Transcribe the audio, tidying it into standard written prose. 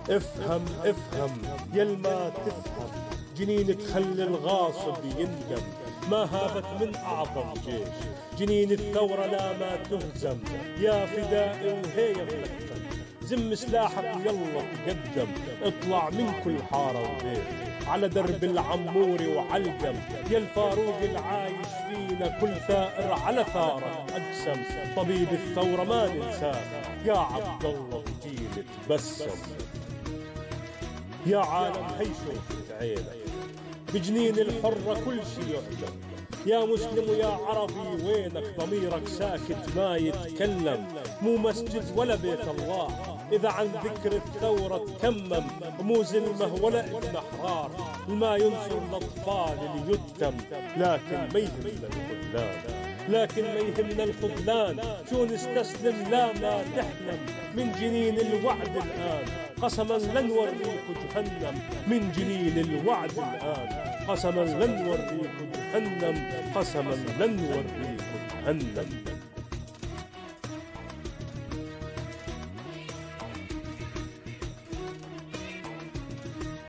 افهم افهم يلما تفهم، جنين تخلي الغاصب يندم. ما هابت من أعظم جيش، جنين الثورة لا ما تهزم. يا فدائي وهي ملثم، زم سلاحك ويلا تقدم. اطلع من كل حارة وبيت على درب العموري وعلقم. يا الفاروق العايش فينا كل ثائر على ثارك أقسم. طبيب الثورة ما ننساه يا عبد الله بجيل تبسم. يا عالم هي شوفة عينك بجنين الحرة كل شي يعلم. يا مسلم ويا عربي وينك ضميرك ساكت ما يتكلم. مو مسجد ولا بيت الله إذا عن ذكر الثورة تكمم. مو زلمة ولا ابن أحرار ما ينصر الأطفال اللي يتم. لكن ما يهمنا الخذلان، لكن ما يهمنا الخذلان. شو نستسلم لا ما نحلم من جنين الوعد الآن. قسما لن نوريكم جهنم من جنين الوعد الآن. قسما لن نوريكم جهنم، قسما لن نوريكم جهنم.